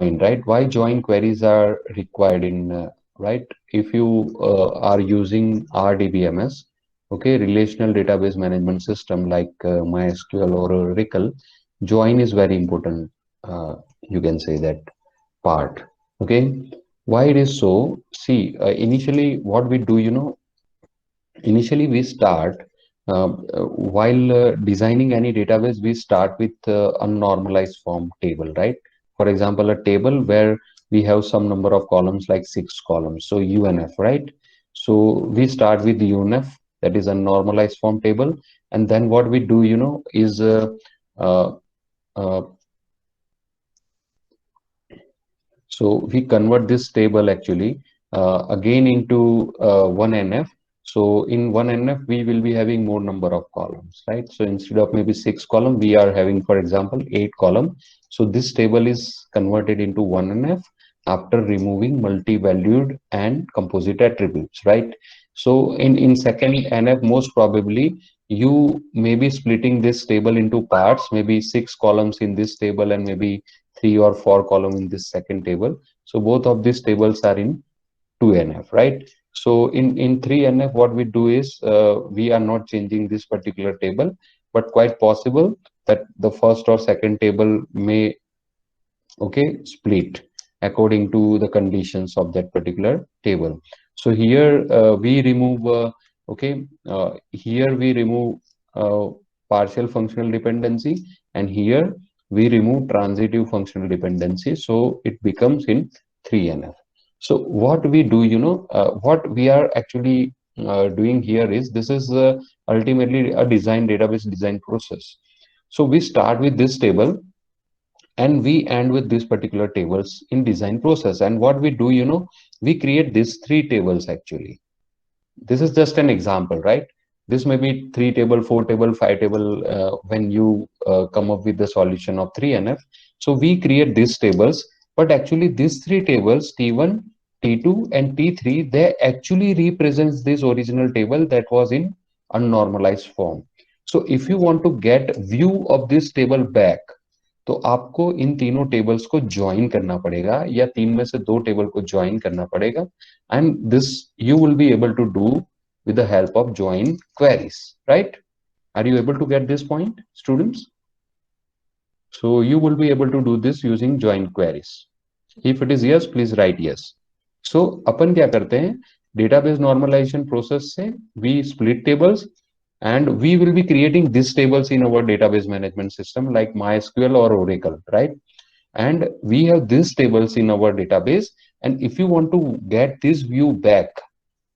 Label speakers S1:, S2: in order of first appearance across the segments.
S1: join, right? Why join queries are required in, right? If you are using RDBMS, okay, relational database management system like MySQL or Oracle, join is very important. You can say that part. Okay, why it is so? See, initially what we do, initially we start while designing any database, we start with unnormalized form table, right? For example, a table where we have some number of columns like 6 columns, so UNF, right? So we start with UNF, that is a normalized form table. And then what we do, is uh, uh, so we convert this table actually again into one NF. So in one NF, we will be having more number of columns, right? So instead of maybe 6 column, we are having, for example, 8 column. So this table is converted into one NF after removing multi-valued and composite attributes, right? So in second NF, most probably you may be splitting this table into parts, maybe 6 columns in this table and maybe 3 or 4 column in this second table. So both of these tables are in 2NF, right? So in 3NF, what we do is we are not changing this particular table, but quite possible that the first or second table may, okay, split according to the conditions of that particular table. So here we remove here we remove uh, partial functional dependency, and here we remove transitive functional dependency, so it becomes in 3NF. So what we do, what we are actually doing here is, this is ultimately a design database design process. So we start with this table and we end with these particular tables in design process. And what we do, we create these three tables actually. This is just an example, right? This may be 3 table, 4 table, 5 table when you come up with the solution of 3NF. So we create these tables, but actually these three tables, T1, T2 and T3, they actually represents this original table that was in unnormalized form. So if you want to get view of this table back, तो आपको इन तीनों tables को join करना पड़ेगा, या तीन में से दो टेबल को ज्वाइन करना पड़ेगा. And this you will be able to do with the help of join queries, right? Are you able to get this point, students? So you will be able to do this using join queries. If it is yes, please write yes. So अपन क्या करते हैं, database normalization process से we split tables, and we will be creating these tables in our database management system like MySQL or Oracle, right? And we have these tables in our database, and if you want to get this view back,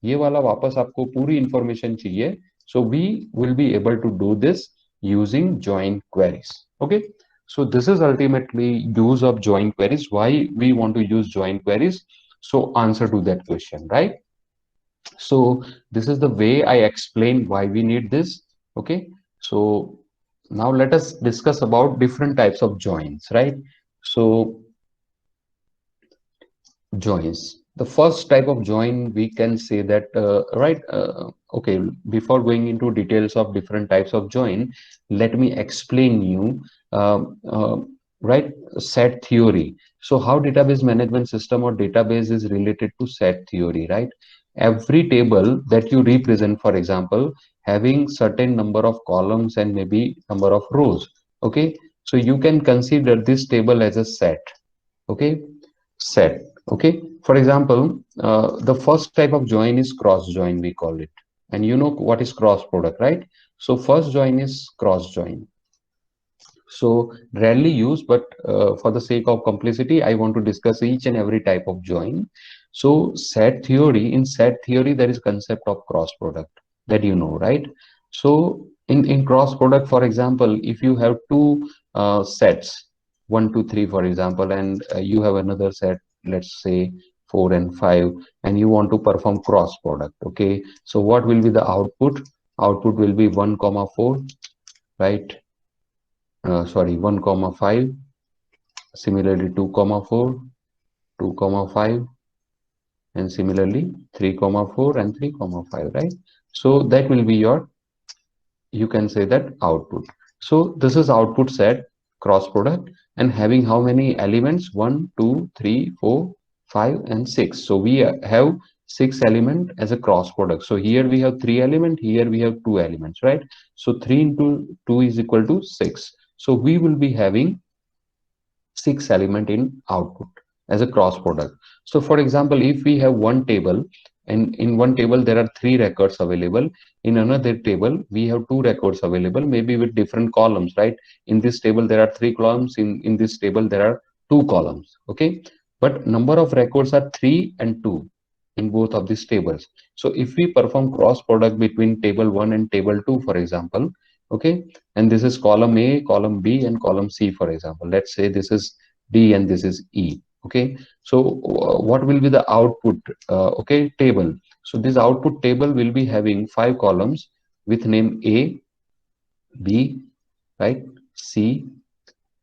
S1: ये वाला वापस आपको पूरी information चाहिए, so we will be able to do this using join queries. Okay, so this is ultimately use of join queries. Why we want to use join queries? So answer to that question, right? So this is the way I explain why we need this. Okay, so now let us discuss about different types of joins, right? So joins, the first type of join, we can say that right okay, before going into details of different types of join, let me explain you right, set theory. So how database management system or database is related to set theory, right? Every table that you represent, for example, having certain number of columns and maybe number of rows, okay, so you can consider this table as a set. Okay, set. Okay, for example, the first type of join is cross join, we call it. And you know what is cross product, right? So first join is cross join. So rarely used, but for the sake of simplicity, I want to discuss each and every type of join. So set theory, in set theory, there is concept of cross product, that you know, right? So in cross product, for example, if you have two sets, 1, 2, 3, for example, and you have another set, let's say 4 and 5, and you want to perform cross product. Okay, so what will be the output? Output will be 1 comma 4, right? Sorry, 1 comma 5, similarly 2 comma 4, 2 comma 5, and similarly 3 comma 4 and 3 comma 5, right? So that will be your, you can say that output. So this is output set. cross product, and having how many elements? 1, 2, 3, 4, 5, and 6. So we have 6 element as a cross product. So here we have 3 element, here we have 2 elements, right? So 3 into 2 is equal to 6. So we will be having 6 element in output as a cross product. So for example, if we have one table, and in one table there are 3 records available, in another table we have 2 records available, maybe with different columns, right? In this table there are 3 columns, in this table there are 2 columns, okay? But number of records are 3 and 2 in both of these tables. So if we perform cross product between table 1 and table 2, for example, okay, and this is column A, column B, and column C, for example. Let's say this is D and this is E. Okay, so what will be the output? Okay, table. So this output table will be having 5 columns with name A, B, right, C,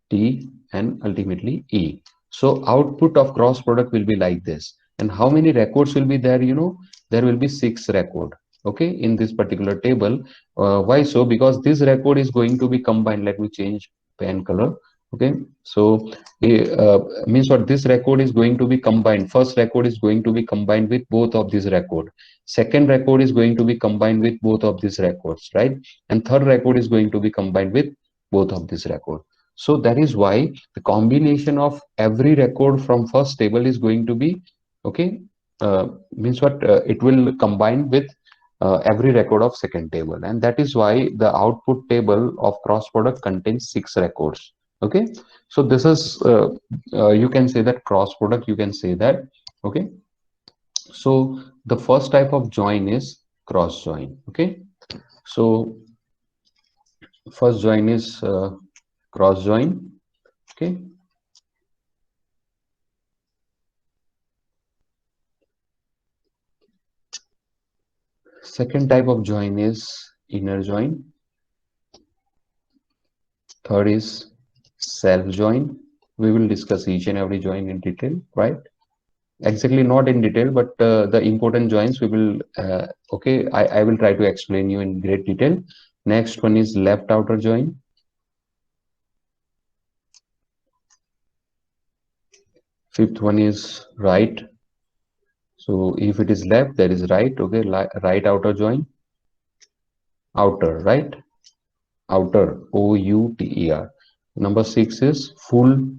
S1: D, and ultimately E. So output of cross product will be like this. And how many records will be there? You know, there will be 6 record. Okay, in this particular table. Why so? Because this record is going to be combined. Let me change pen color. Okay, so means what, this record is going to be combined. First record is going to be combined with both of these record. Second record is going to be combined with both of these records, right? And third record is going to be combined with both of these record. So that is why the combination of every record from first table is going to be, okay, means what, it will combine with every record of second table, and that is why the output table of cross product contains 6 records. Okay, so this is you can say that cross product, you can say that. Okay, so the first type of join is cross join. Okay, so first join is cross join. Okay, second type of join is inner join. Third is self join. We will discuss each and every join in detail, right? Exactly, not in detail, but the important joins we will, okay, I will try to explain you in great detail. Next one is left outer join. Fifth one is right. So if it is left, that is right. Okay, right outer join. Outer, right? Outer, O-U-T-E-R. Number 6 is full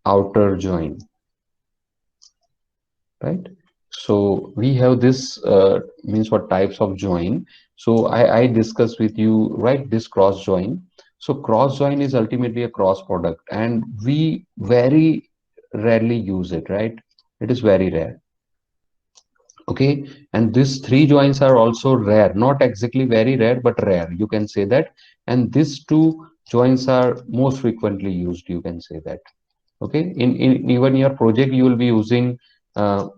S1: outer join, right? So we have this means what types of join. So I discussed with you, right, this cross join. So cross join is ultimately a cross product, and we very rarely use it, right? It is very rare. Okay, and these 3 joins are also rare, not exactly very rare, but rare, you can say that. And these 2 joins are most frequently used, you can say that. Okay, in even your project you will be using uh,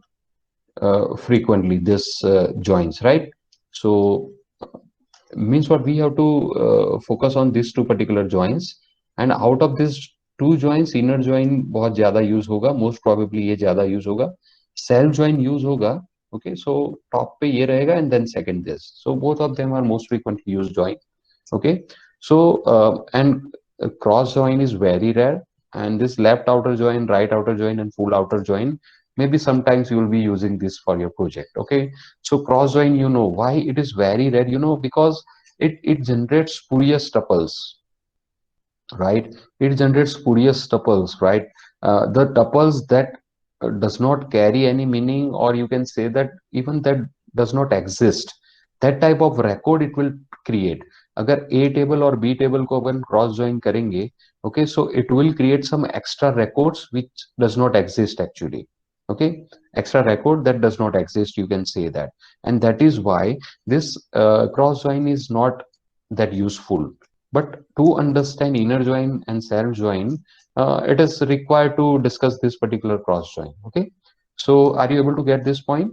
S1: frequently this joins, right? So means what, we have to focus on these 2 particular joins, and out of these 2 joins inner join बहुत ज्यादा use होगा, most probably ये ज्यादा use होगा, self join use होगा. Okay, so top पे ये रहेगा and then second this. So both of them are most frequently used join. Okay, so and cross join is very rare, and this left outer join, right outer join, and full outer join, maybe sometimes you will be using this for your project. Okay, so cross join, you know why it is very rare, you know, because it generates spurious tuples, right? It generates spurious tuples, right? The tuples that does not carry any meaning, or you can say that even that does not exist, that type of record it will create. अगर A table और B table को अपन cross join करेंगे, okay, so it will create some extra records which does not exist actually. Okay, extra record that does not exist, you can say that. And that is why this cross join is not that useful. But to understand inner join and self join, it is required to discuss this particular cross join. Okay, so are you able to get this point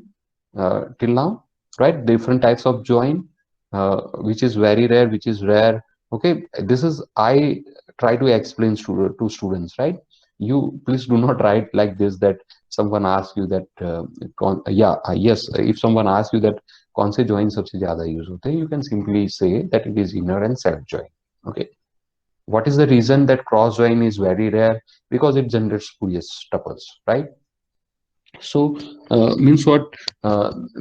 S1: till now? Right, different types of join, which is very rare, which is rare. Okay, this is I try to explain to students, right? You please do not write like this, that someone asks you that yes, if someone asks you that कौन से join सबसे ज्यादा use होते हैं, you can simply say that it is inner and self join. Okay, what is the reason that cross join is very rare? Because it generates spurious tuples, right? So means what?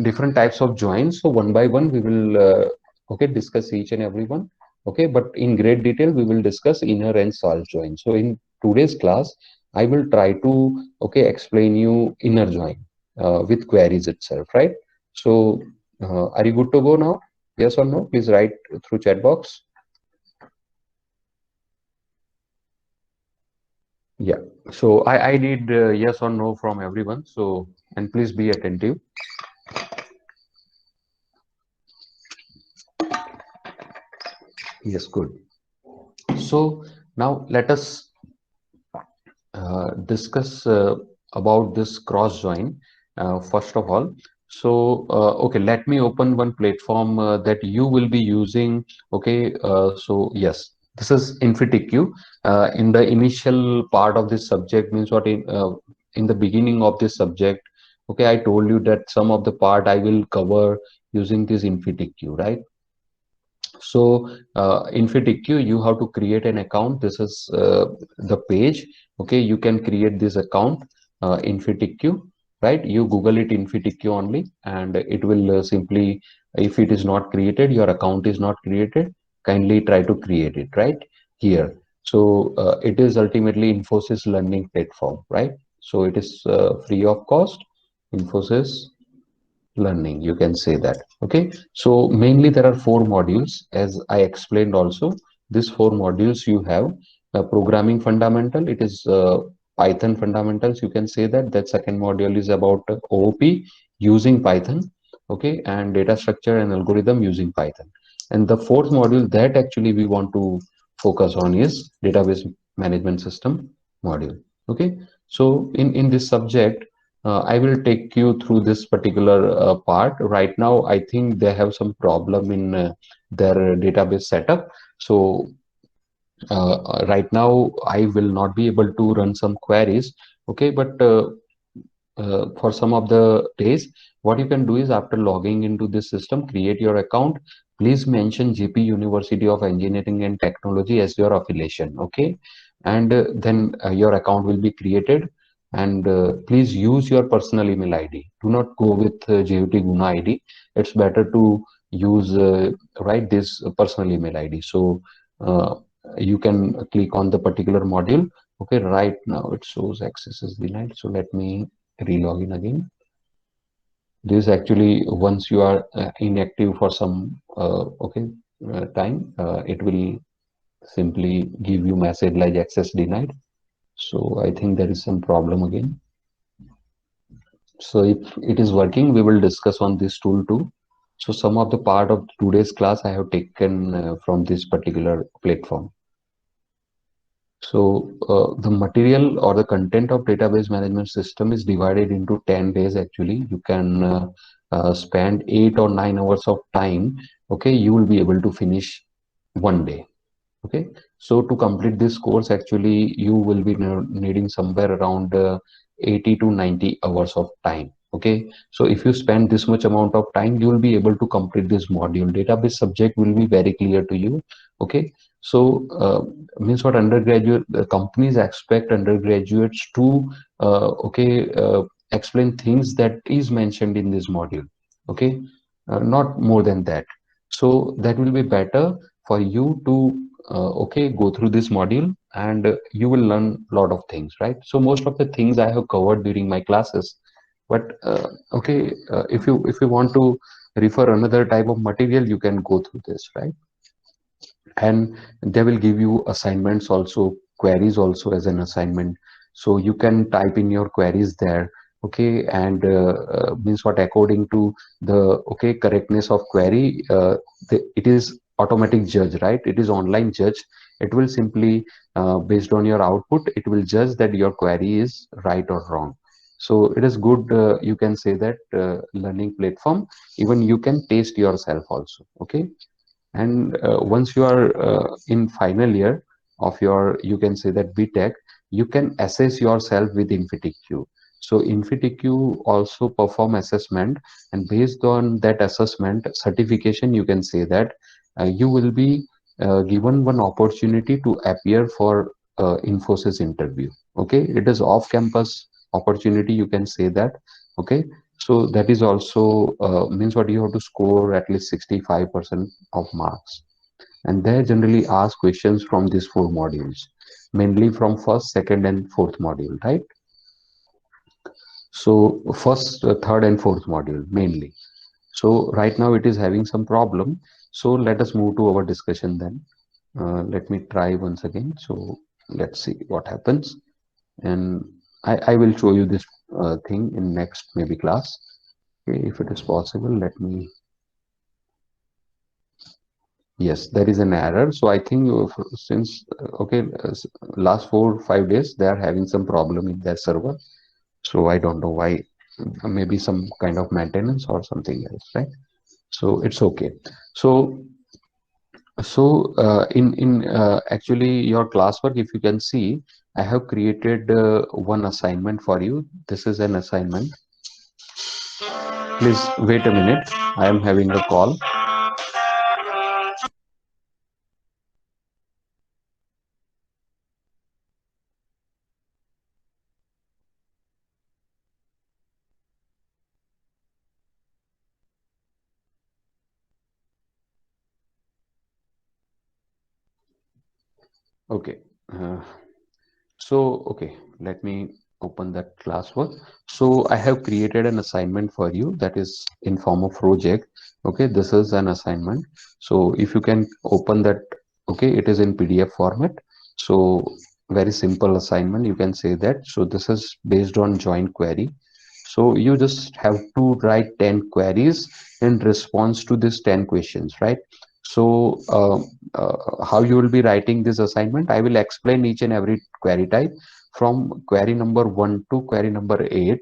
S1: Different types of joins. So one by one we will okay, discuss each and every one. Okay, but in great detail we will discuss inner and solve join. So in today's class I will try to okay, explain you inner join with queries itself, right? So are you good to go now? Yes or no? Please write through chat box. Yeah. So I need yes or no from everyone. So, and please be attentive. Yes, good. So now let us discuss about this cross join first of all. So okay, let me open one platform that you will be using. Okay, so yes, this is InfyTQ. In the initial part of this subject, means what, in the beginning of this subject, okay, I told you that some of the part I will cover using this InfyTQ, right? So in FitIQ, you have to create an account. This is the page. Okay, you can create this account in FitIQ, right? You Google it in FitIQ only, and it will simply, if it is not created, your account is not created, kindly try to create it right here. So it is ultimately Infosys learning platform, right? So it is free of cost. Infosys learning, you can say that. Okay, so mainly there are four modules, as I explained also. These four modules you have programming fundamental, it is Python fundamentals, you can say that. That second module is about OOP using Python. Okay, and data structure and algorithm using Python. And the fourth module that actually we want to focus on is database management system module. Okay, so in this subject I will take you through this particular part. Right now, I think they have some problem in their database setup. So right now, I will not be able to run some queries. Okay, but for some of the days, what you can do is after logging into this system, create your account. Please mention GP University of Engineering and Technology as your affiliation. Okay, and then your account will be created. And please use your personal email ID. Do not go with JUT Guna ID. It's better to use right, this personal email ID. So uh, you can click on the particular module. Okay, right now it shows access is denied. So let me re-log in again. This actually, once you are inactive for some okay time, it will simply give you message like access denied. So I think there is some problem again. So if it is working, we will discuss on this tool too. So some of the part of today's class I have taken from this particular platform. So the material or the content of database management system is divided into 10 days actually. You can spend 8 or 9 hours of time. Okay, you will be able to finish one day. Okay, so to complete this course actually you will be needing somewhere around 80 to 90 hours of time. Okay, so if you spend this much amount of time, you will be able to complete this module. Database subject will be very clear to you. Okay, so means what, undergraduate companies expect undergraduates to okay, explain things that is mentioned in this module. Okay, not more than that. So that will be better for you to okay, go through this module, and you will learn a lot of things, right? So most of the things I have covered during my classes, but okay, if you want to refer another type of material, you can go through this, right? And they will give you assignments also, queries also as an assignment, so you can type in your queries there. Okay, and means what, according to the okay correctness of query, it is automatic judge, right? It is online judge. It will simply based on your output, it will judge that your query is right or wrong. So it is good, you can say that learning platform. Even you can taste yourself also. Okay, and once you are in final year of your, you can say that BTech, you can assess yourself with InfyTQ. So InfyTQ also perform assessment, and based on that assessment certification, you can say that you will be given one opportunity to appear for Infosys interview. Okay, it is off-campus opportunity, you can say that. Okay, so that is also means what you have to score at least 65% of marks, and they generally ask questions from these four modules, mainly from first, second, and fourth module, right? So first, third, and fourth module mainly. So right now it is having some problem. So let us move to our discussion then. Let me try once again. So let's see what happens. And I will show you this thing in next maybe class. Okay, if it is possible, let me. Yes, there is an error. So I think since okay, last 4 5 days they are having some problem in their server. So I don't know why. Maybe some kind of maintenance or something else, right? So it's okay. So actually your classwork, if you can see, I have created one assignment for you. This is an assignment. Please wait a minute. I am having a call. Okay. Okay, let me open that classwork. So I have created an assignment for you that is in form of project. Okay, this is an assignment. So if you can open that, okay, it is in PDF format. So very simple assignment, you can say that. So this is based on joint query. So you just have to write 10 queries in response to this 10 questions, right? So how you will be writing this assignment, I will explain each and every query type from query number 1 to query number 8.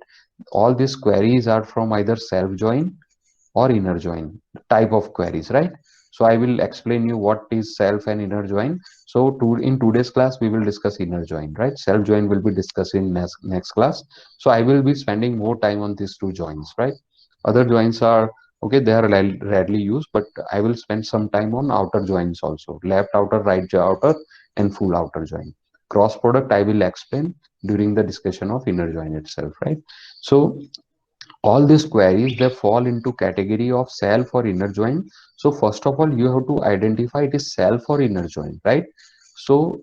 S1: All these queries are from either self join or inner join type of queries, right? So I will explain you what is self and inner join. So in today's class we will discuss inner join, right? Self join will be discussed in next class. So I will be spending more time on these two joins, right? Other joins are okay, they are rarely used, but I will spend some time on outer joins also, left outer, right outer, and full outer join. Cross product I will explain during the discussion of inner join itself, right? So all these queries, they fall into category of self or inner join. So first of all you have to identify it is self or inner join, right? So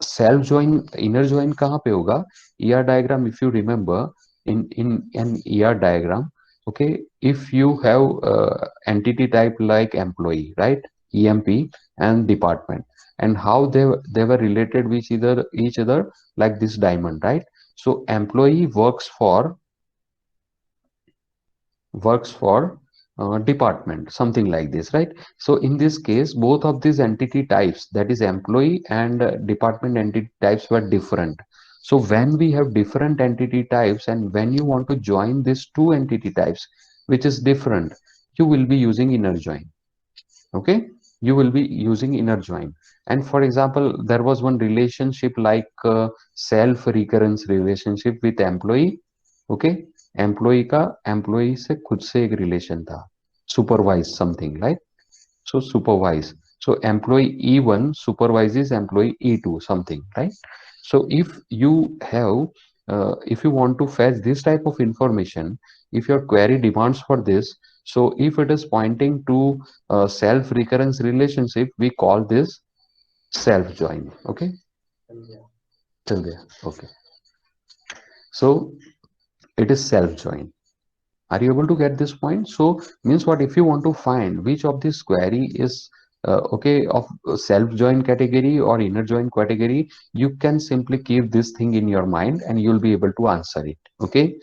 S1: self join, inner join kahan pe hoga? ER diagram, if you remember, in an ER diagram, okay, if you have entity type like employee, right, EMP, and department, and how they were related with each other, like this diamond, right? So employee works for department, something like this, right? So in this case both of these entity types, that is employee and department entity types, were different. So when we have different entity types and when you want to join these two entity types which is different, you will be using inner join. Okay, you will be using inner join. And for example, there was one relationship like self recurrence relationship with employee. Okay, employ का employ से खुद से एक relation था, supervise something like, so supervise. So employee E1 supervises employee E2, something, right? So if you want to fetch this type of information, if your query demands for this, so if it is pointing to self recurrence relationship, we call this self join. Okay, till there. Okay, so it is self join. Are you able to get this point? So means what, if you want to find which of this query is okay, of self join category or inner join category, you can simply keep this thing in your mind and you'll be able to answer it. Okay,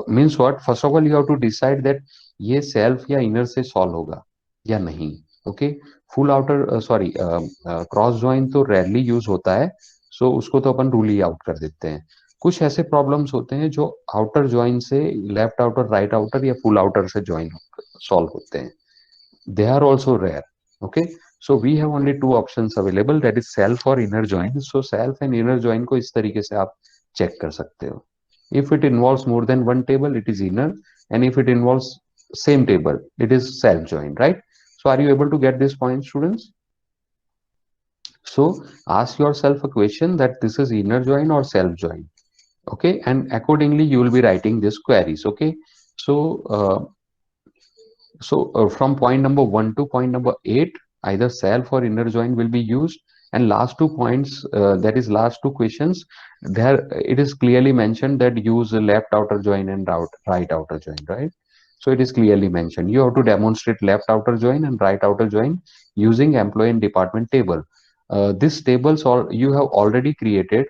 S1: means what, first of all you have to decide that ये self या inner से solve होगा या नहीं. Okay, full outer sorry cross join तो rarely use होता है, so उसको तो अपन rule ही out कर देते हैं. कुछ ऐसे प्रॉब्लम्स होते हैं जो आउटर ज्वाइन से, लेफ्ट आउटर, राइट आउटर या फुल आउटर से ज्वाइन सॉल्व होते हैं. They are also rare. Okay, so we have only two options available, that is self और inner join. So self and inner join को इस तरीके से आप चेक कर सकते हो. If it involves more than one table it is inner, and if it involves same table it is self join, right? So are you able to get this point, students? So ask yourself a question that this is inner join or self join. Okay, and accordingly you will be writing these queries. Okay, so from point number 1 to point number 8, either self or inner join will be used. And last 2 points, that is last two questions, there it is clearly mentioned that use the left outer join and right outer join, right? So it is clearly mentioned. You have to demonstrate left outer join and right outer join using employee and department table. These tables all you have already created.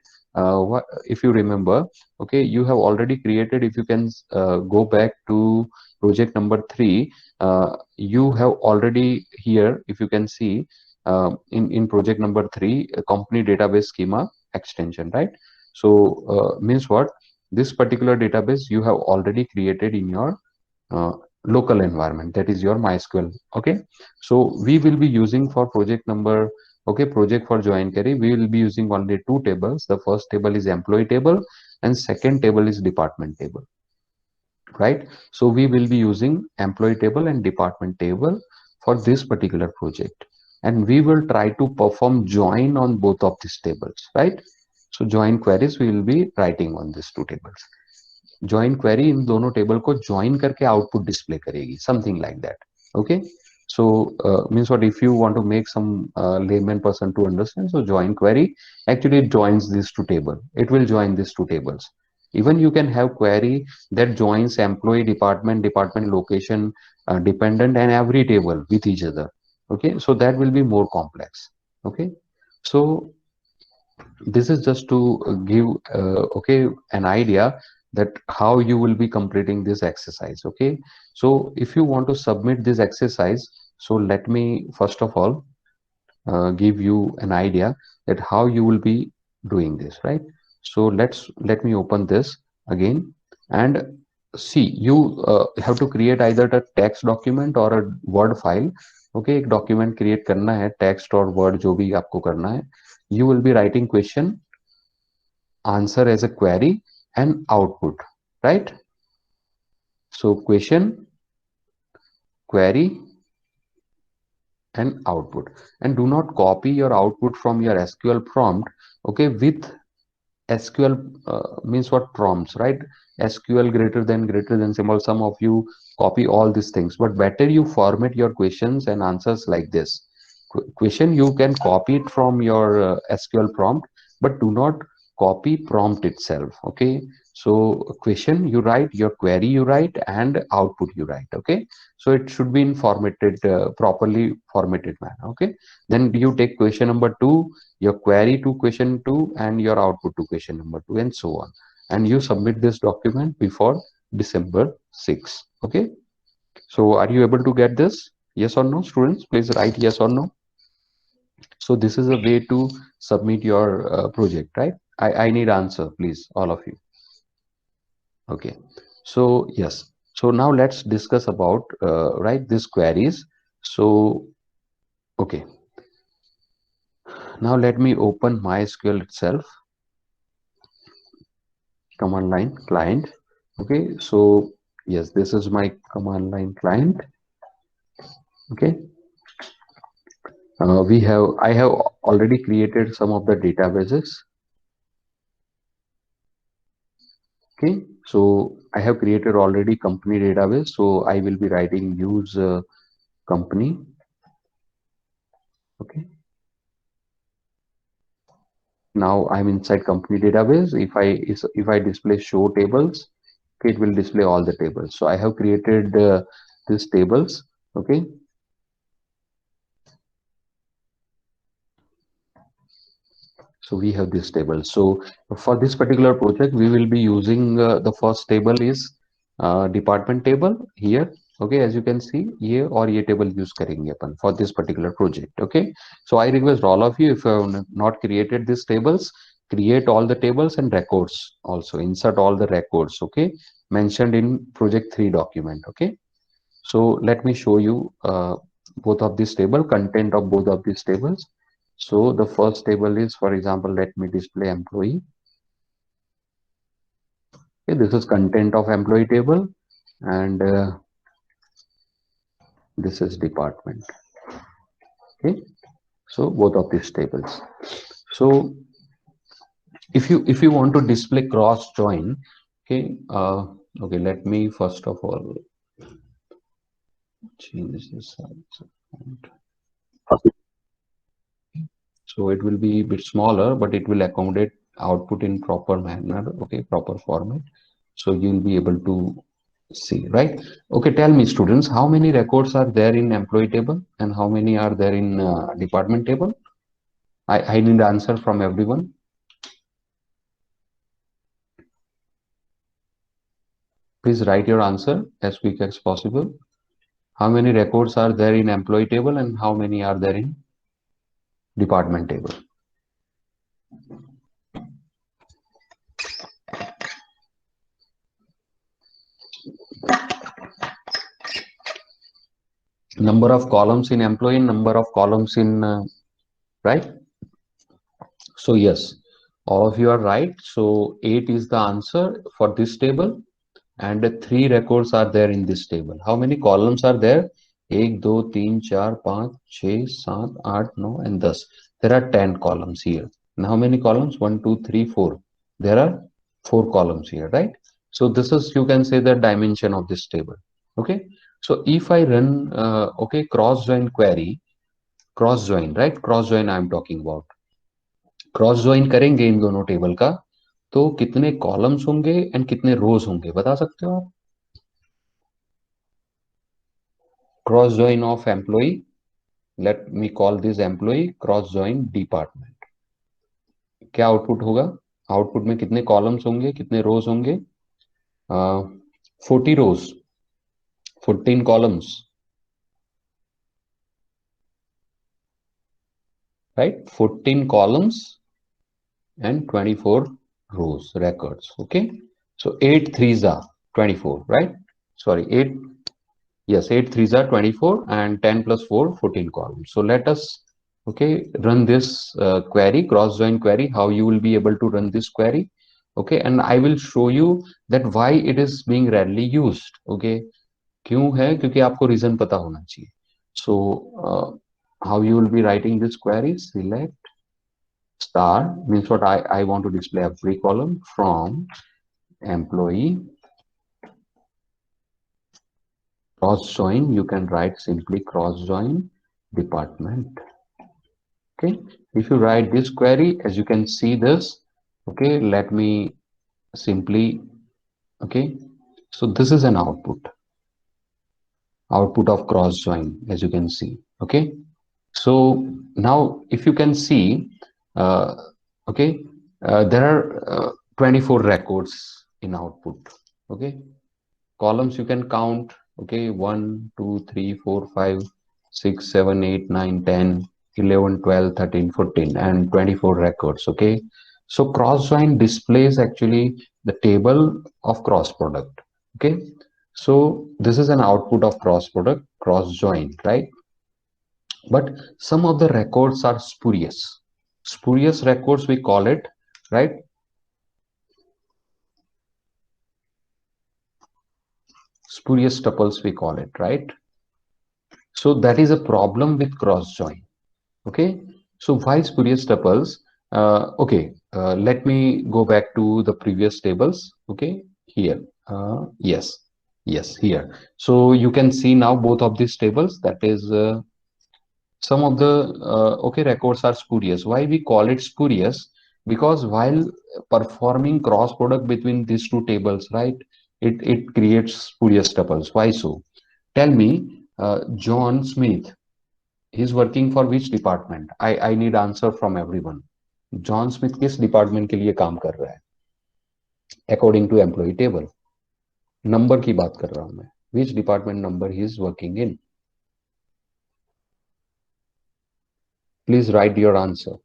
S1: If you remember, okay, you have already created. If you can go back to project number 3, you have already here, if you can see, in project number 3, company database schema extension, right? So means what, this particular database you have already created in your uh, local environment, that is your MySQL. Okay, so we will be using for project number, okay, project for Join Carry, we will be using only two tables. The first table is employee table and second table is department table, right? So we will be using employee table and department table for this particular project, and we will try to perform join on both of these tables, right? So join queries we will be writing on these two tables. Join query इन दोनों table को join करके output display करेगी, something like that. Okay, so means what, if you want to make some layman person to understand, so join query actually it joins these two table, it will join these two tables. Even you can have query that joins employee, department, department location, dependent, and every table with each other. Okay, so that will be more complex. Okay, so this is just to give okay, an idea that how you will be completing this exercise. Okay, so if you want to submit this exercise, so let me first of all give you an idea that how you will be doing this, right? So let me open this again and see. You have to create either a text document or a word file. Okay, एक document create करना है, text और word जो भी आपको करना है. You will be writing question, answer as a query, and output, right? So question, query, and output. And do not copy your output from your SQL prompt. Okay, with SQL means what, prompts, right? SQL greater than symbol. Some of you copy all these things, but better you format your questions and answers like this. Question you can copy it from your SQL prompt, but do not copy prompt itself. Okay, so question you write, your query you write, and output you write. Okay, so it should be in formatted, properly formatted manner. Okay, then you take question number 2, your query to question 2, and your output to question number 2, and so on, and you submit this document before December 6. Okay, so are you able to get this? Yes or no, students? Please write yes or no. So this is a way to submit your project, right? I need answer, please, all of you. Okay, so yes. So now let's discuss about right, these queries. So okay, now let me open MySQL itself, command line client. Okay, so yes, this is my command line client. Okay, I have already created some of the databases. Okay, so I have created already company database, so I will be writing use company. Okay, now I'm inside company database. If I display show tables, okay, it will display all the tables. So I have created these tables. Okay, so we have this table. So for this particular project, we will be using the first table is department table here. Okay, as you can see here, or ये table use करेंगे अपन for this particular project. Okay, so I request all of you, if you have not created these tables, create all the tables and records also. Insert all the records. Okay, mentioned in project 3 document. Okay, so let me show you both of these table, content of both of these tables. So the first table is, for example, let me display employee. Okay, this is content of employee table, and this is department. Okay, So both of these tables. So if you want to display cross join, okay, okay, let me first of all change this size. So it will be a bit smaller, but it will accommodate output in proper manner, okay, proper format. So you'll be able to see, right? Okay, tell me students, how many records are there in employee table and how many are there in department table? I need answer from everyone. Please write your answer as quick as possible. How many records are there in employee table and how many are there in department table? Number of columns in employee, number of columns in, right? So yes, all of you are right. So 8 is the answer for this table and 3 records are there in this table. How many columns are there? 1, 2, 3, 4, 5, 6, 7, 8, 9 and 10. There are 10 columns here. And how many columns? 1, 2, 3, 4. There are 4 columns here, right? So this is, you can say, the dimension of this table. Okay. So if I run, okay, cross join query, cross join, right? Cross join I'm talking about. Cross join करेंगे इन दोनों table का तो कितने columns होंगे and कितने rows होंगे बता सकते हो आप? Cross join of employ, let me call this employ, cross join department, क्या आउटपुट होगा? आउटपुट में कितने कॉलम्स होंगे, कितने रोज होंगे? 40 rows, 14 columns, right? 14 columns and 24 rows records. Okay, so 8 threes are 24, right? Sorry, 8, yes, 8 threes are 24 and 10 plus 4, 14 columns. So let us, okay, run this query, cross join query, how you will be able to run this query. Okay, and I will show you that why it is being rarely used. Okay, क्यों है? क्योंकि आपको reason पता होना चाहिए. So how you will be writing this query? Select star means what? I want to display every column from employee cross join. You can write simply cross join department. Okay, if you write this query, as you can see this, okay, let me simply, okay, so this is an output of cross join, as you can see. Okay, so now if you can see, uh, okay, there are 24 records in output. Okay, columns you can count, okay, 1, 2, 3, 4, 5, 6, 7, 8, 9, 10, 11, 12, 13, 14 and 24 records. Okay, so cross join displays actually the table of cross product. Okay, so this is an output of cross product, cross join, right? But some of the records are spurious records we call it, right? Spurious tuples we call it, right? So that is a problem with cross join. Okay, so why spurious tuples? Okay, let me go back to the previous tables. Okay, here, yes, here. So you can see now both of these tables, that is some of the okay, records are spurious. Why we call it spurious? Because while performing cross product between these two tables, right, it creates spurious tuples. Why so? Tell me, John Smith, he's working for which department? I need answer from everyone. John Smith किस department के लिए काम कर रहा है according to employ table? Number की बात कर रहा हूं मैं. Which department number he is working in? Please write your answer.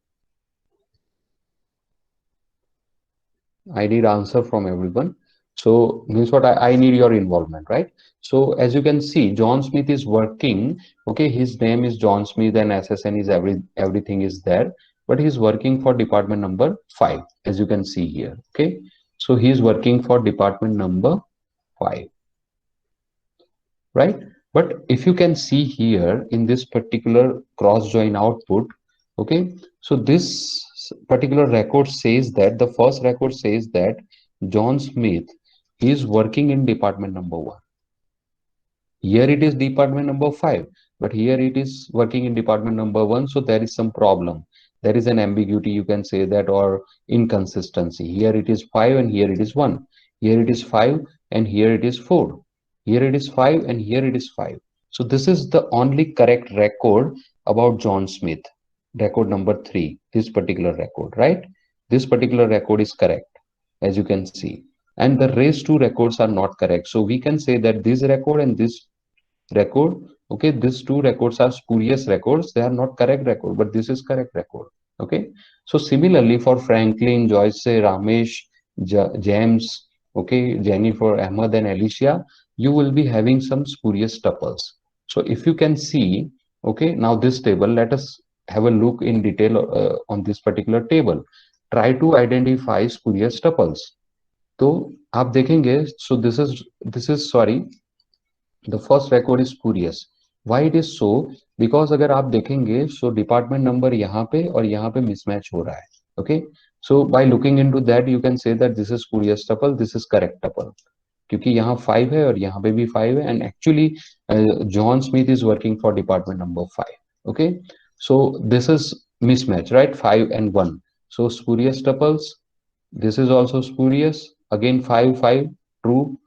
S1: I need answer from everyone. So means what? I need your involvement, right? So as you can see, John Smith is working. Okay, his name is John Smith and SSN is everything is there, but he's working for department number 5, as you can see here. Okay, so he's working for department number 5, right? But if you can see here in this particular cross join output, Okay, so this particular record says that the first record says that John Smith is working in department number 1. Here it is department number 5, but here it is working in department number 1. So there is some problem. There is an ambiguity, you can say that, or inconsistency. Here it is 5 and here it is 1. Here it is 5 and here it is 4. Here it is 5 and here it is 5. So this is the only correct record about John Smith. Record number 3, this particular record, right? This particular record is correct, as you can see. And the rest two records are not correct. So we can say that this record and this record, okay, these two records are spurious records. They are not correct record, but this is correct record. Okay, so similarly for Franklin, Joyce, Ramesh, James, okay, Jennifer, Ahmed and Alicia, you will be having some spurious tuples. So if you can see, okay, now this table, let us have a look in detail on this particular table. Try to identify spurious tuples. तो आप देखेंगे, so this is sorry, the first record is spurious. Why it is so? Because अगर आप देखेंगे, so department number यहाँ पे और यहाँ पे mismatch हो रहा है. Okay, so by looking into that you can say that this is spurious tuple, this is correct tuple, क्योंकि यहाँ 5 है और यहाँ पे भी 5 है, and actually John Smith is working for department number 5. Okay, so this is mismatch, right? 5 and 1. So spurious tuples, this is also spurious. Again 5 5, true.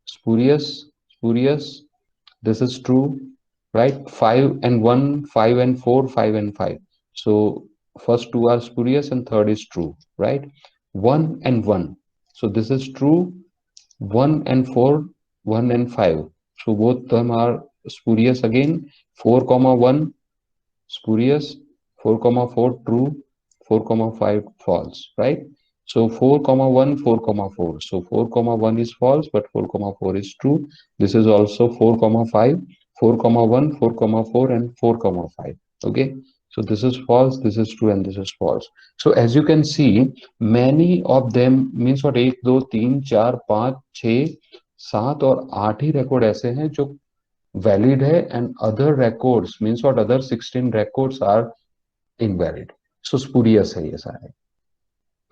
S1: Spurious, spurious. This is true, right? 5 and 1, 5 and 4, 5 and 5. So first two are spurious and third is true, right? 1 and 1. So this is true. 1 and 4, 1 and 5. So both them are spurious again. 4 comma 1 spurious, 4 comma 4 true, 4 comma 5 false, right? So 4 comma 1, 4 comma 4. So 4 comma 1 is false, but 4 comma 4 is true. This is also 4 comma 5, 4 comma 1, 4 comma 4 and 4 comma 5. Okay, so this is false, this is true and this is false. So as you can see, many of them means what, 1 2 3 4 5 6 7 और 8 ही record ऐसे हैं जो valid है, and other records means what, other 16 records are invalid. So spurious है ये सारे.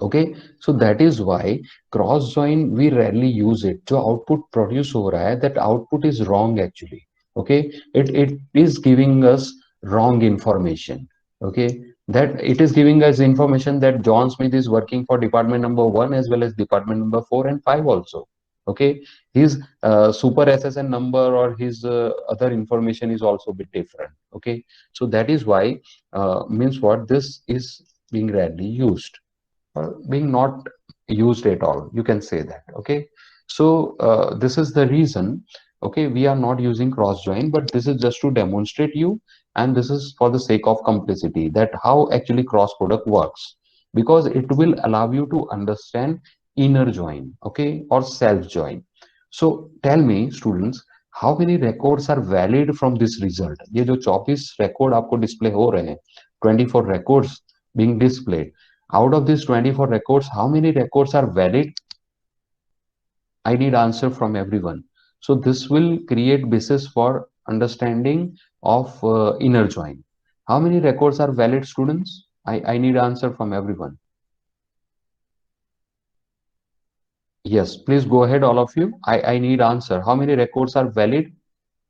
S1: Okay, so that is why cross join we rarely use it. जो output produce हो रहा है, that output is wrong actually. Okay, it is giving us wrong information. Okay, that it is giving us information that John Smith is working for department number 1 as well as department number 4 and 5 also. Okay, his super SSN number or his other information is also a bit different. Okay, so that is why means what, this is being rarely used, being not used at all, you can say that. Okay, so this is the reason. Okay, we are not using cross join, but this is just to demonstrate you, and this is for the sake of simplicity, that how actually cross product works, because it will allow you to understand inner join, okay, or self join. So tell me students, how many records are valid from this result? ये जो 24 record आपको display हो रहे हैं, 24 records being displayed, out of these 24 records, how many records are valid? I need answer from everyone. So this will create basis for understanding of inner join. How many records are valid, students? I need answer from everyone. Yes, please go ahead, all of you. I need answer. How many records are valid?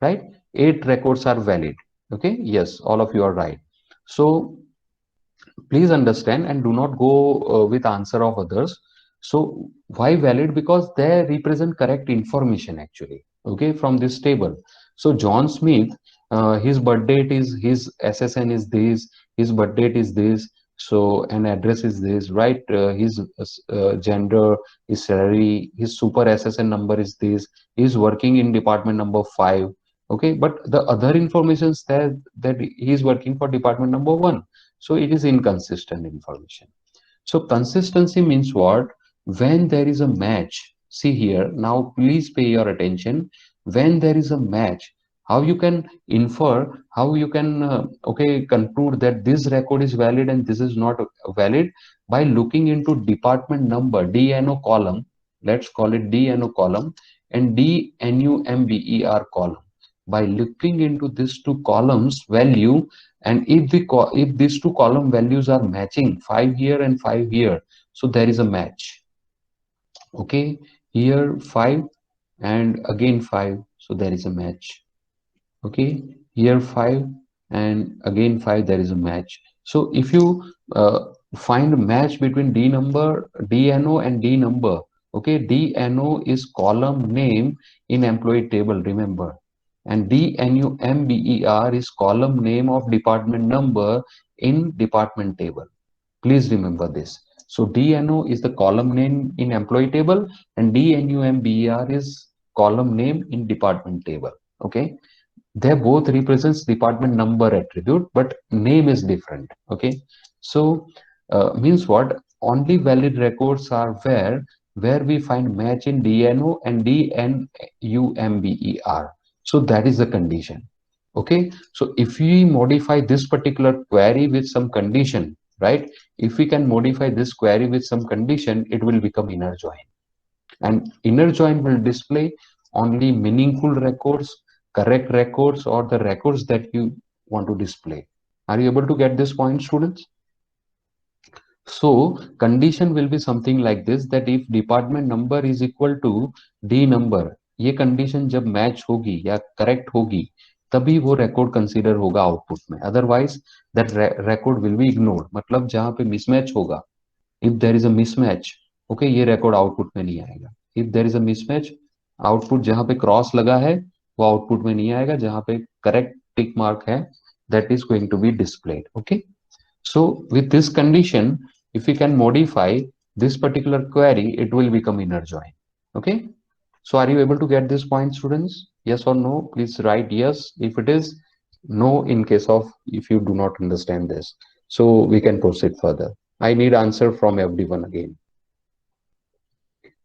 S1: Right? 8 records are valid. Okay, yes, all of you are right. So please understand and do not go with answer of others. So why valid? Because they represent correct information actually, okay, from this table. So John Smith, his birth date is, his SSN is this, his birth date is this, so an address is this, right? His gender, his salary, his super SSN number is this, he's working in department number 5. Okay, but the other information says that he is working for department number 1. So it is inconsistent information. So consistency means what? When there is a match, see here, now please pay your attention. When there is a match, how you can infer, how you can, okay, conclude that this record is valid and this is not valid, by looking into department number, DNO column, let's call it DNO column, and DNUMBER column. by looking into these two columns value, and if these two column values are matching 5 here and 5 here, so there is a match. Okay, here 5 and again 5, so there is a match. Okay, here 5 and again 5, there is a match. So if you find a match between dno and d number, okay, dno is column name in employee table, remember, and dnumber is column name of department number in department table. Please remember this. So DNO is the column name in employee table and DNUMBER is column name in department table. Okay. They both represents department number attribute, but name is different. Okay. So means what? Only valid records are where we find match in DNO and DNUMBER. So that is the condition. Okay. So if we modify this particular query with some condition, right? If we can modify this query with some condition, it will become inner join. And inner join will display only meaningful records, correct records, or the records that you want to display. Are you able to get this point, students? So condition will be something like this, that if department number is equal to D number, ये condition जब match होगी या correct होगी तभी वो record consider होगा output में, otherwise that record will be ignored. मतलब जहाँ पे mismatch होगा, if there is a mismatch, okay, ये record output में नहीं आएगा. If there is a mismatch, output जहाँ पे cross लगा है वो output में नहीं आएगा, जहाँ पे correct tick mark है that is going to be displayed. Okay. So with this condition, if we can modify this particular query, it will become inner join. Okay. So are you able to get this point, students? Yes or no? Please write yes if it is, no in case of if you do not understand this. So we can proceed further. I need answer from everyone again.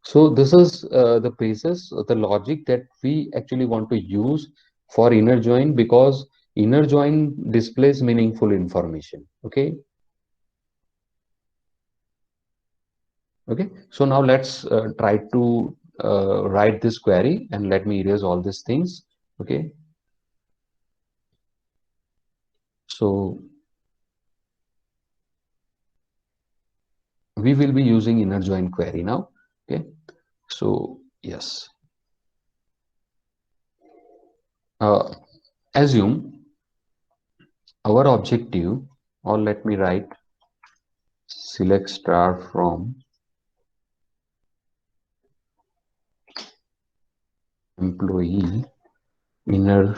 S1: So this is the basis, the logic that we actually want to use for inner join, because inner join displays meaningful information. Okay. Okay, so now let's try to write this query, and let me erase all these things. Okay, so we will be using inner join query now. Okay, so yes, assume our objective, or let me write select star from employee inner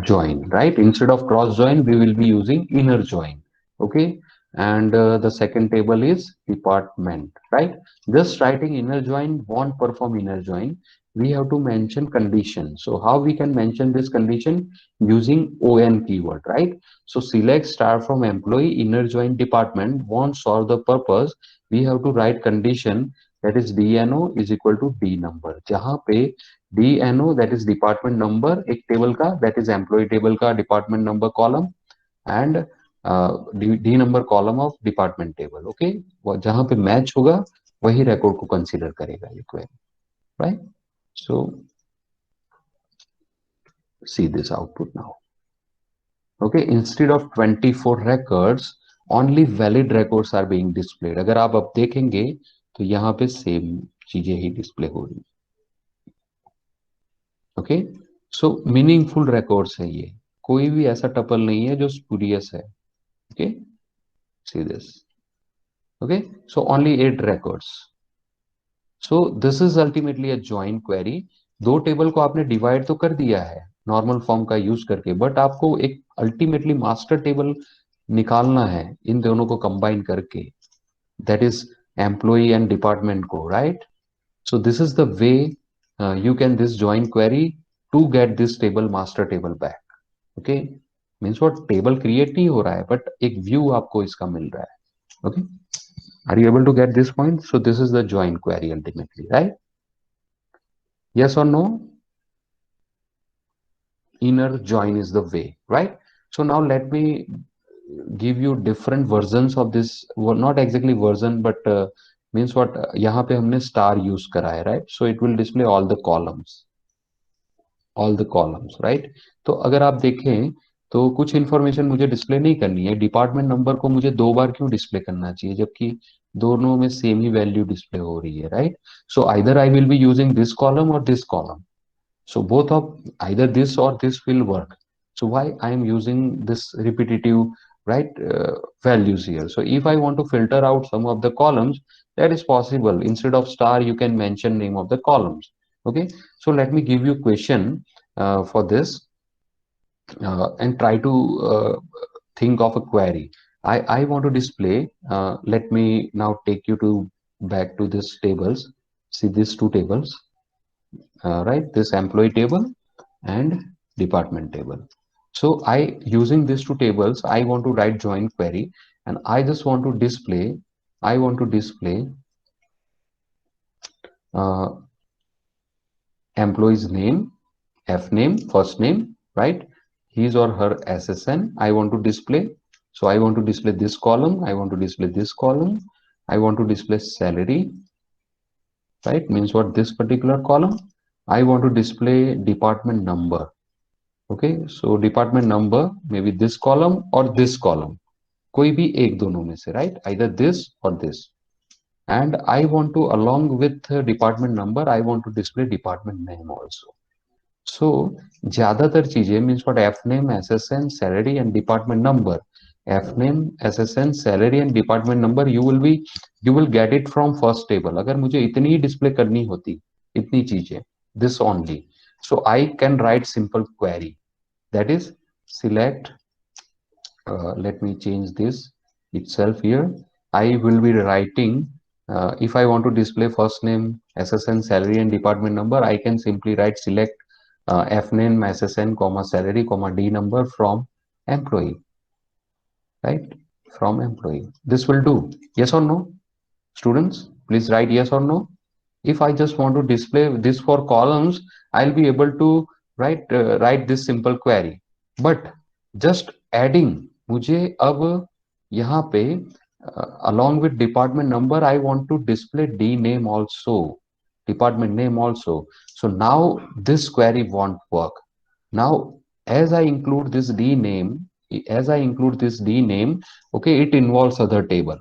S1: join, right? Instead of cross join, we will be using inner join. Okay, and the second table is department, right? Just writing inner join won't perform inner join. We have to mention condition. So how we can mention this condition? Using on keyword, right? So select star from employee inner join department won't solve the purpose. We have to write condition, that is DNO is equal to D number, जहाँ पे DNO that is department number एक table का, that is employee table का department number column, and D number column of department table. Okay, जहाँ पे match होगा वही record को consider करेगा ये query, right? So see this output now. Okay, instead of 24 records, only valid records are being displayed. अगर आप अब देखेंगे तो यहाँ पे सेम चीजें ही डिस्प्ले हो रही. ओके, सो मीनिंगफुल रिकॉर्ड्स है ये, कोई भी ऐसा टपल नहीं है जो स्पूरियस है. Okay, see this. Okay, so only 8 records. So this is ultimately a join query. दो टेबल को आपने डिवाइड तो कर दिया है नॉर्मल फॉर्म का यूज करके, बट आपको एक अल्टीमेटली मास्टर टेबल निकालना है इन दोनों को कंबाइन करके, that is employee and department को, right? So this is the way you can this join query to get this table master table back. Okay, means what, table create नहीं हो रहा है but एक view आपको इसका मिल रहा है. Okay, are you able to get this point? So this is the join query ultimately, right? Yes or no? Inner join is the way, right? So now let me give you different versions of this, well, not exactly version but means what, यहाँ पे हमने star use करा है, right? So it will display all the columns. All the columns, right. तो अगर आप देखें तो कुछ इन्फॉर्मेशन मुझे डिस्प्ले नहीं करनी है, डिपार्टमेंट नंबर को मुझे दो बार क्यों डिस्प्ले करना चाहिए जबकि दोनों में सेम ही वैल्यू डिस्प्ले हो रही है, right. So either I will be using this column और this column, so both of either this or this will work. So why I am using this repetitive, right, values here. So if I want to filter out some of the columns, that is possible. Instead of star you can mention name of the columns. Okay, so let me give you question for this, and try to think of a query. I want to display, let me now take you to back to this tables. See these two tables, right, this employee table and department table. So I, using these two tables, I want to write join query, and I just want to display, I want to display uh, employee's name, F name, first name, right, his or her SSN I want to display. So I want to display this column, I want to display this column, I want to display salary, right, means what, this particular column. I want to display department number. Okay, so department number, maybe this column or this column, कोई भी एक दोनों में से, right, either this or this. And I want to, along with department number, I want to display department name also. So ज्यादातर चीजें means what, F name, SSN, salary and department number. F name, SSN, salary and department number you will get it from first table. अगर मुझे इतनी ही display करनी होती, इतनी चीजें, this only, so I can write simple query, that is select, let me change this itself here. I will be writing, if I want to display first name, SSN, salary and department number, I can simply write select F name, SSN, comma salary, comma D number from employee, right, from employee. This will do. Yes or no, students, please write yes or no. If I just want to display this for columns, I'll be able to write this simple query. But just adding, मुझे अब यहाँ पे along with department number I want to display D name also, department name also. So now this query won't work. Now as I include this D name, okay, it involves other table,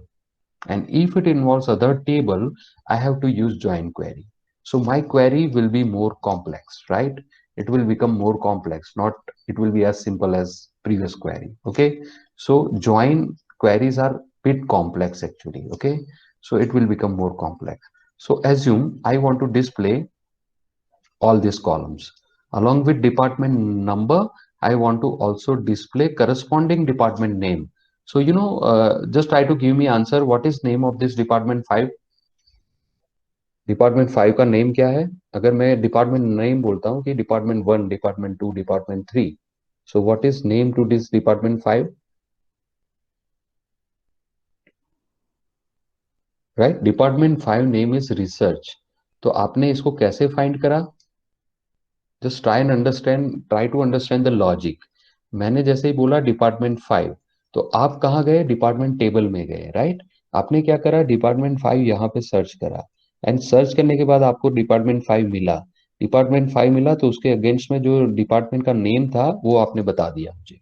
S1: and if it involves other table, I have to use join query. So my query will be more complex, right, it will become more complex, not it will be as simple as previous query. Okay, so join queries are bit complex actually. Okay, so it will become more complex. So assume I want to display all these columns along with department number. I want to also display corresponding department name. So just try to give me answer, what is name of this department 5? Department 5 का name क्या है? अगर मैं department name बोलता हूँ कि department 1, department 2, department 3, so what is name to this department 5? Right, department 5 name is research. तो आपने इसको कैसे फाइंड करा? Just try to understand the logic. मैंने जैसे ही बोला डिपार्टमेंट 5, तो आप कहाँ गए? डिपार्टमेंट टेबल में गए, राइट. आपने क्या करा? डिपार्टमेंट 5 यहाँ पे सर्च करा, एंड सर्च करने के बाद आपको डिपार्टमेंट 5 मिला. डिपार्टमेंट 5 मिला तो उसके अगेंस्ट में जो डिपार्टमेंट का नेम था वो आपने बता दिया मुझे.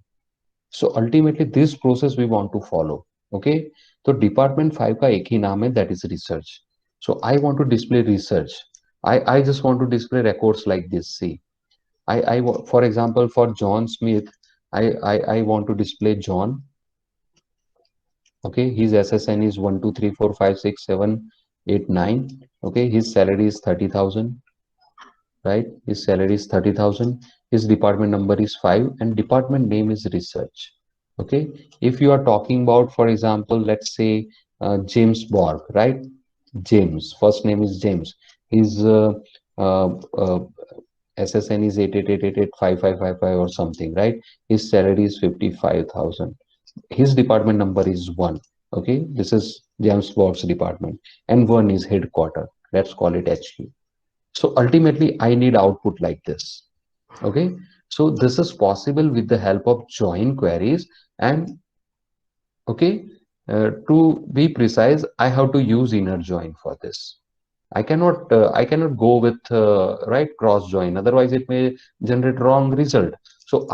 S1: So ultimately this process we want to follow. Okay, तो डिपार्टमेंट 5 का एक ही नाम है, that is research. So I want to display research. I just want to display records like this. See, for example, for John Smith, I want to display John. Okay, his SSN is 1 2 3 4 5 6 7 8 9. Okay, his salary is 30,000. Right, his salary is 30,000. His department number is 5 and department name is research. Okay, if you are talking about, for example, let's say James Borg, right? James, first name is James. His uh, uh, SSN is 88885555 or something, right? His salary is 55,000. His department number is 1. Okay, this is James Borg's department, and 1 is headquarter. Let's call it HQ. So ultimately, I need output like this. Okay, so this is possible with the help of join queries. And okay, to be precise, I have to use inner join for this. I cannot go with right cross join, otherwise it may generate wrong result. So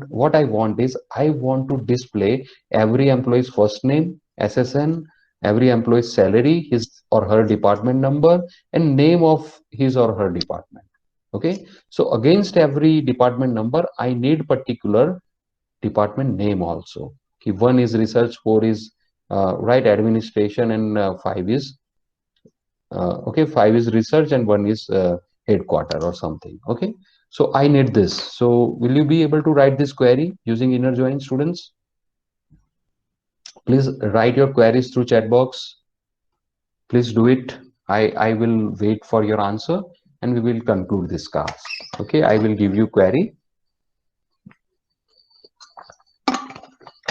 S1: what I want is I want to display every employee's first name, SSN, every employee's salary, his or her department number, and name of his or her department. Okay, so against every department number, I need particular department name also. One is research, four is right administration, and five is okay, five is research, and one is headquarter or something. Okay, so I need this. So will you be able to write this query using inner join, students? Please write your queries through chat box. Please do it. I will wait for your answer and we will conclude this class. Okay, I will give you query.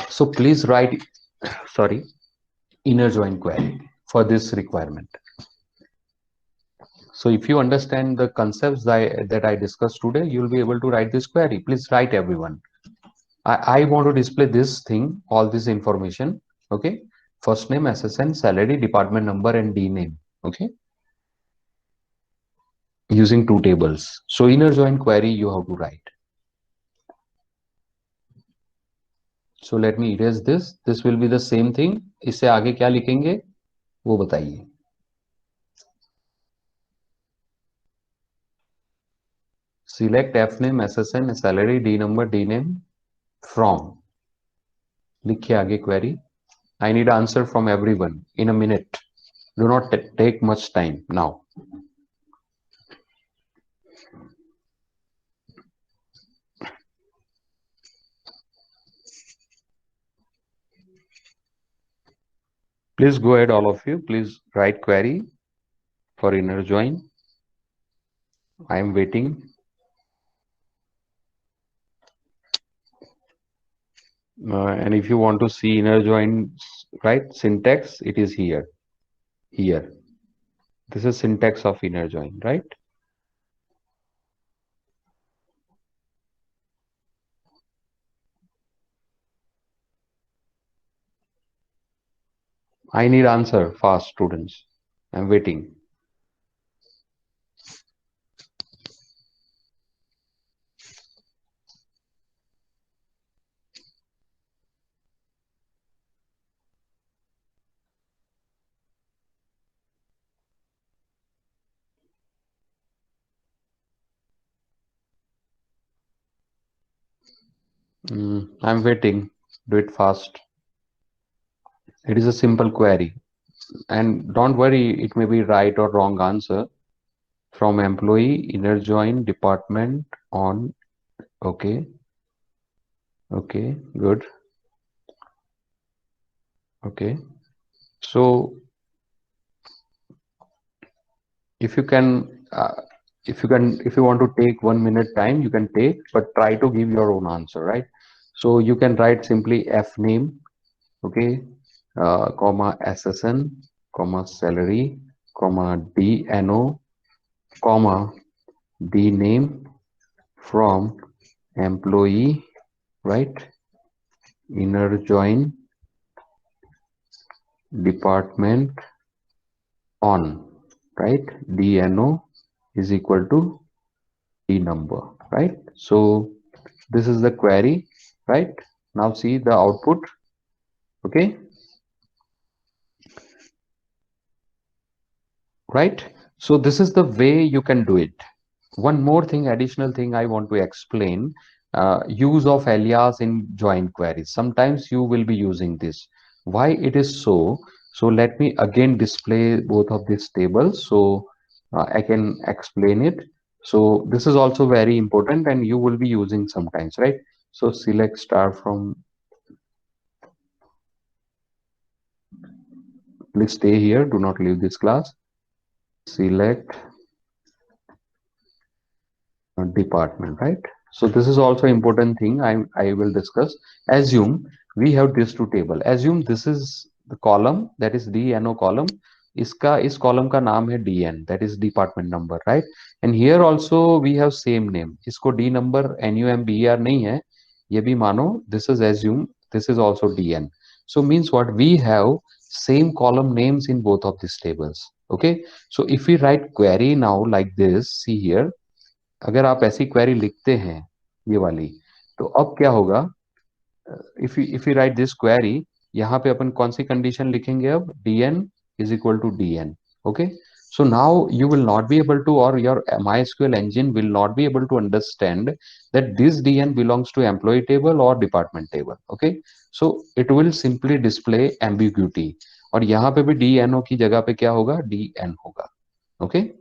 S1: So please write, sorry, inner join query for this requirement. So if you understand the concepts that I discussed today, you'll be able to write this query. Please write, everyone. I want to display this thing, all this information. Okay, first name, SSN, salary, department number, and D name. Okay, using two tables. So inner join query you have to write. So let me erase this. This will be the same thing. इससे आगे क्या लिखेंगे वो बताइए. Select F name, SSN, salary, D number, D name from. लिखिए आगे query. I need answer from everyone in a minute. Do not take much time now. Please go ahead, all of you. Please write query for inner join. I am waiting. And if you want to see inner join, right, syntax, it is here. Here. This is syntax of inner join, right? I need answer fast, students. I'm waiting. I'm waiting. Do it fast. It is a simple query. And don't worry, it may be right or wrong answer. From employee, inner join, department on. Okay. Okay, good. Okay. So if you can, if you want to take 1 minute time, you can take, but try to give your own answer, right? So you can write simply F name, okay, comma SSN, comma salary, comma DNO, comma D name from employee, right? Inner join, department on, right? DNO is equal to D number, right? So this is the query, right? Now see the output. Okay, right? So this is the way you can do it. One more thing, additional thing I want to explain, use of alias in join queries. Sometimes you will be using this. Why it is so? So let me again display both of these tables so I can explain it. So this is also very important and you will be using sometimes, right? So select star from, please stay here, do not leave this class. Select department, right? So this is also important thing I will discuss. Assume we have these two table. Assume this is the column, that is DNO column. इसका इस column का नाम है DN, that is department number, right? And here also we have same name. इसको D number NUMBER नहीं है, ये भी मानो. This is assume this is also DN. So means what, we have same column names in both of these tables. Okay, so if we write query now like this, see here, अगर आप ऐसी query लिखते हैं ये वाली, तो अब क्या होगा, if you write this query, यहाँ पे अपन कौन सी कंडीशन लिखेंगे, अब dn is equal to dn. Okay, so now you will not be able to, or your MySQL engine will not be able to understand that this dn belongs to employee table or department table. Okay, so it will simply display ambiguity, और यहाँ पे भी dno की जगह पे क्या होगा, dn होगा. Okay,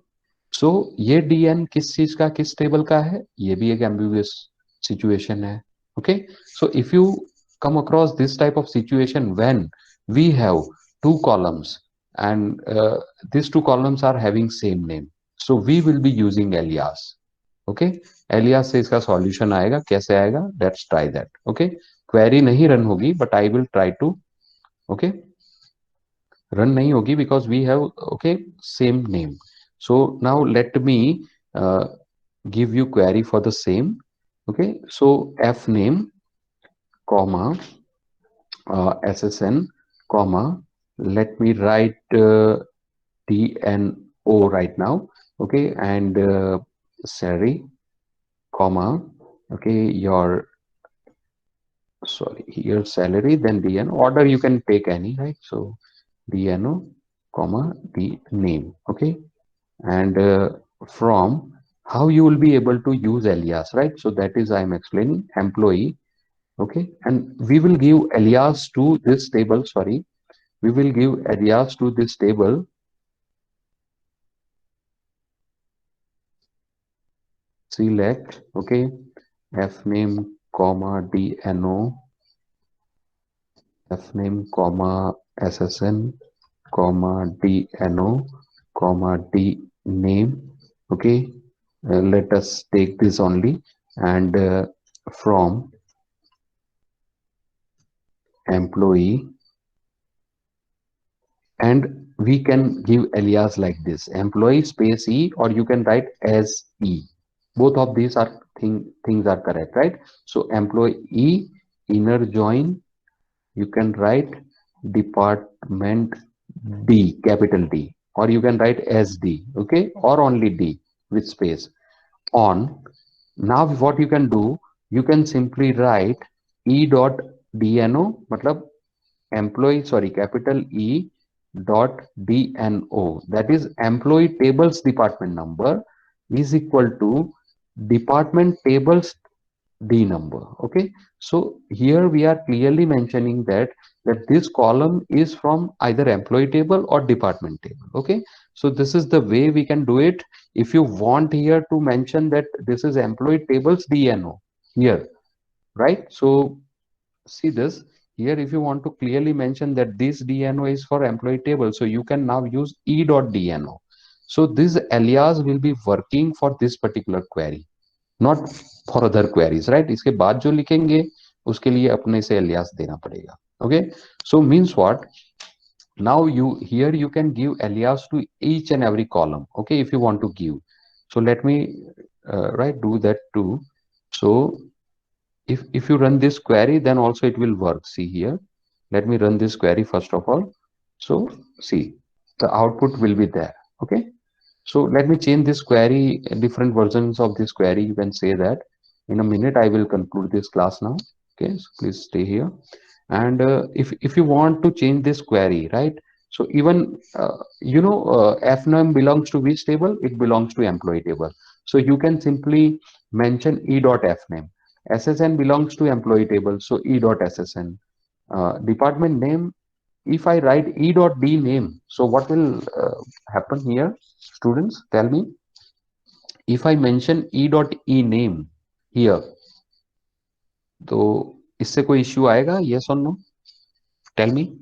S1: so ये dn किस चीज का, किस टेबल का है, ये भी एक ambiguous situation है. Okay, so if you come across this type of situation when we have two columns and these two columns are having same name, so we will be using alias. Okay, alias से इसका solution आएगा, कैसे आएगा, let's try that. Okay, query नहीं run होगी, but I will try to, okay, run nahi hogi because we have, okay, same name. So now let me uh, give you query for the same. Okay, so f name comma ssn comma, let me write dno right now. Okay, and salary comma, okay, your, sorry, here salary, then dn, order you can take any, right? So dno comma the name. Okay, and from, how you will be able to use alias, right? So that is I am explaining employee. Okay, and we will give alias to this table, sorry, we will give alias to this table. Select, okay, fname comma dno, fname comma ssn comma dno comma d name. Okay, let us take this only, and from employee, and we can give alias like this, employee space e, or you can write as e. Both of these are things are correct, right? So employee inner join, you can write department d, capital D, or you can write as d. Okay, or only d with space on. Now what you can do, you can simply write e dot dno, matlab employee, sorry, capital E dot dno, that is employee tables department number is equal to department tables d number. Okay, so here we are clearly mentioning that this column is from either employee table or department table. Okay, so this is the way we can do it. If you want here to mention that this is employee tables dno here, right? So see this here, if you want to clearly mention that this dno is for employee table, so you can now use e.dno. So this alias will be working for this particular query, not for other queries, right? इसके बाद जो लिखेंगे उसके लिए अपने से alias देना पड़ेगा. Okay, so means what, now you here you can give alias to each and every column. Okay, if you want to give, so let me right do that too. So if you run this query, then also it will work. See here, let me run this query first of all. So see, the output will be there. Okay, so let me change this query, different versions of this query, you can say that. In a minute I will conclude this class now. Okay, so please stay here. And if you want to change this query, right, so even fname belongs to which table, it belongs to employee table, so you can simply mention e dot fname. ssn belongs to employee table, so e dot ssn. Department name, if I write e dot d name, so what will happen here, students, tell me, if I mention e dot e name here, तो इससे कोई issue आएगा, yes or no, tell me.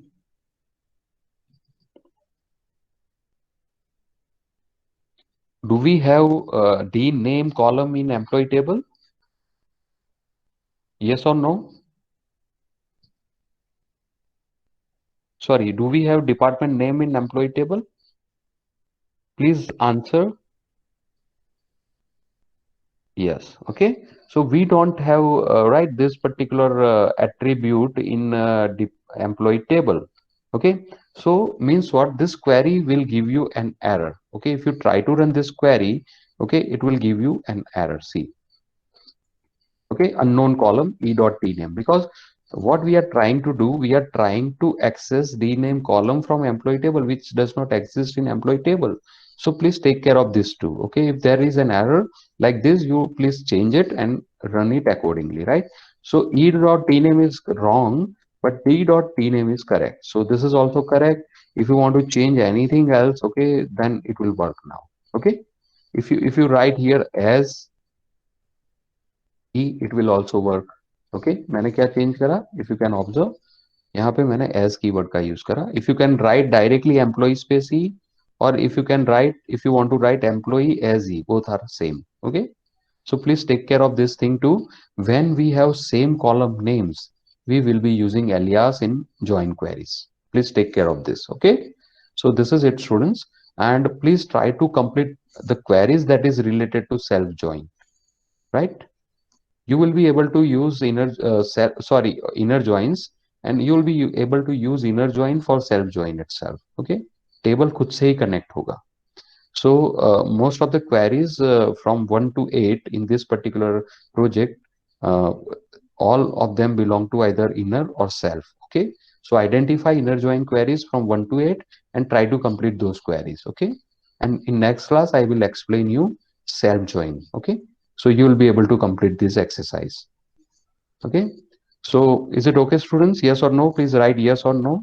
S1: Do we have d name column in employee table, yes or no? Sorry, do we have department name in employee table? Please answer. Yes. Okay, so we don't have right, this particular attribute in employee table. Okay, so means what, this query will give you an error. Okay, if you try to run this query, okay, it will give you an error. See, okay, unknown column e dot tname, because what we are trying to do, we are trying to access dname column from employee table, which does not exist in employee table. So please take care of this too. Okay, if there is an error like this, you please change it and run it accordingly, right? So e dot tname is wrong, but d dot tname is correct. So this is also correct. If you want to change anything else, okay, then it will work now. Okay, if you write here as it will also work. Okay, मैंने क्या change करा, if you can observe, यहाँ पे मैंने as keyword का use करा. If you can write directly employee space e, or if you can write, if you want to write employee as e, both are same. Okay, so please take care of this thing too. When we have same column names, we will be using alias in join queries. Please take care of this. Okay, so this is it, students, and please try to complete the queries that is related to self join, right? You will be able to use inner joins, and you will be able to use inner join for self join itself. Okay, table खुद से ही connect होगा. So most of the queries from 1 to 8 in this particular project, uh, all of them belong to either inner or self. Okay, so identify inner join queries from 1 to 8 and try to complete those queries. Okay, and in next class I will explain you self join. Okay, so you will be able to complete this exercise. Okay, so is it okay, students? Yes or no? Please write yes or no.